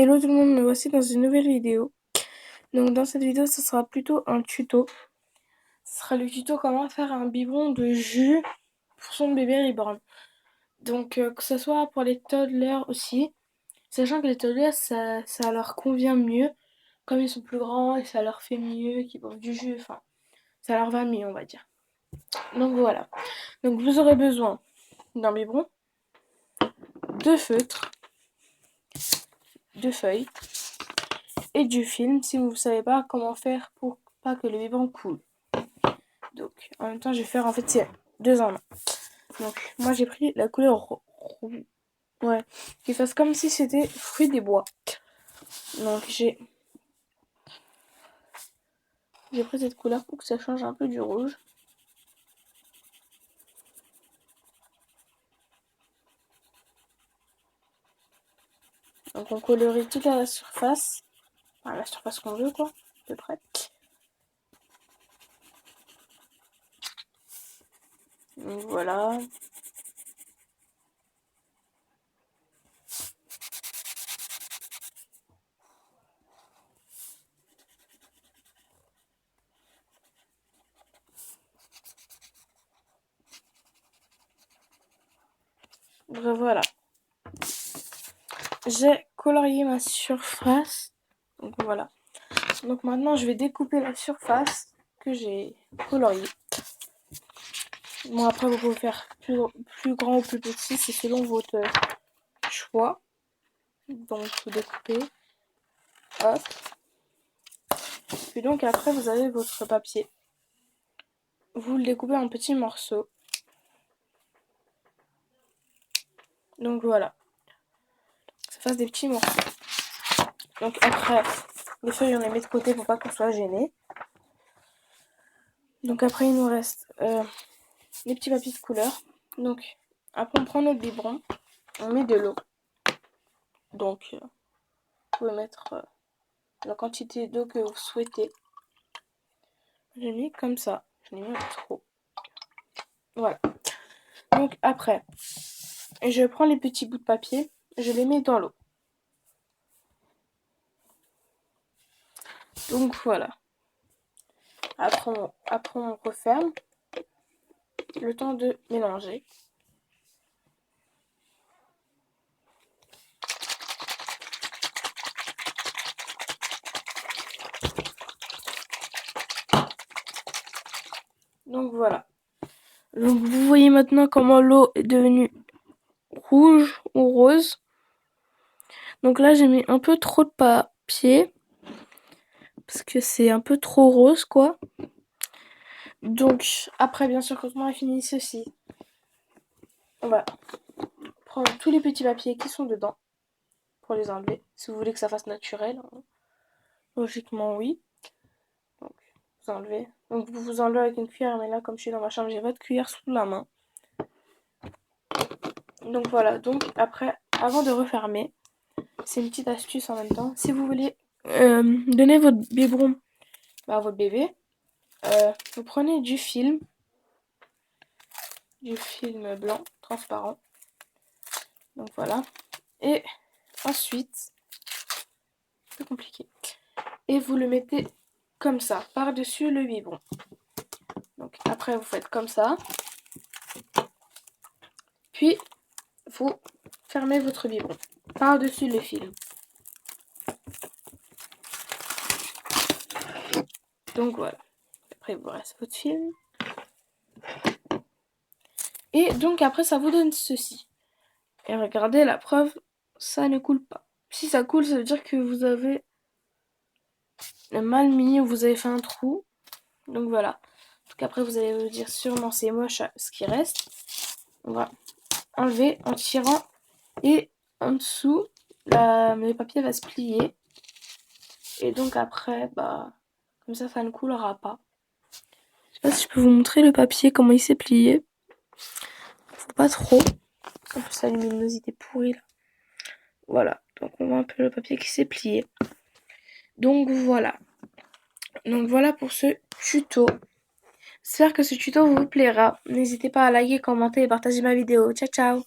Hello tout le monde, me voici dans une nouvelle vidéo. Donc dans cette vidéo, ce sera plutôt un tuto. Ce sera le tuto comment faire un biberon de jus pour son bébé reborn. Donc que ce soit pour les toddlers aussi, sachant que les toddlers ça leur convient mieux, comme ils sont plus grands et ça leur fait mieux qu'ils boivent du jus, enfin ça leur va mieux on va dire. Donc voilà. Donc vous aurez besoin d'un biberon, de feutres, de feuilles et du film si vous ne savez pas comment faire pour pas que le biberon coule. Donc en même temps je vais faire en fait c'est deux en un. Donc moi j'ai pris la couleur ouais, qui fasse comme si c'était fruit des bois. Donc j'ai pris cette couleur pour que ça change un peu du rouge. Donc on colorie toute la surface, enfin la surface qu'on veut quoi, à peu près. Donc voilà. Voilà. J'ai colorié ma surface. Donc voilà. Donc maintenant je vais découper la surface que j'ai coloriée. Bon après vous pouvez faire plus grand ou plus petit, c'est selon votre choix. Donc vous découpez. Hop. Puis donc après vous avez votre papier. Vous le découpez en petits morceaux. Donc voilà. Ça fasse des petits morceaux. Donc après, les feuilles on les met de côté pour pas qu'on soit gêné. Donc après il nous reste les petits papiers de couleur. Donc après on prend notre biberon, on met de l'eau. Donc vous pouvez mettre la quantité d'eau que vous souhaitez. J'ai mis comme ça, je l'ai mis trop. Voilà. Donc après, je prends les petits bouts de papier, je les mets dans l'eau. Donc voilà. Après on referme le temps de mélanger. Donc voilà. Donc vous voyez maintenant comment l'eau est devenue rouge ou rose. Donc là j'ai mis un peu trop de papier parce que c'est un peu trop rose quoi. Donc après bien sûr quand on a fini ceci, on va prendre tous les petits papiers qui sont dedans pour les enlever. Si vous voulez que ça fasse naturel, logiquement oui. Donc vous enlevez. Donc vous enlevez avec une cuillère, mais là comme je suis dans ma chambre j'ai pas de cuillère sous la main. Donc voilà, donc après, avant de refermer, c'est une petite astuce en même temps. Si vous voulez donner votre biberon à votre bébé, vous prenez du film blanc, transparent. Donc voilà. Et ensuite, plus compliqué. Et vous le mettez comme ça, par-dessus le biberon. Donc après, vous faites comme ça. Puis, vous fermez votre biberon par-dessus le film. Donc voilà. Après, il vous reste votre film. Et donc après, ça vous donne ceci. Et regardez, la preuve, ça ne coule pas. Si ça coule, ça veut dire que vous avez mal mis ou vous avez fait un trou. Donc voilà. Donc après, vous allez vous dire sûrement c'est moche ce qui reste. On va enlever en tirant. Et en dessous, le papier va se plier. Et donc après, bah, comme ça ne coulera pas. Je sais pas si je peux vous montrer le papier, comment il s'est plié. Faut pas trop. En plus, la luminosité pourrie là. Voilà. Donc on voit un peu le papier qui s'est plié. Donc voilà. Donc voilà pour ce tuto. J'espère que ce tuto vous plaira. N'hésitez pas à liker, commenter et partager ma vidéo. Ciao ciao.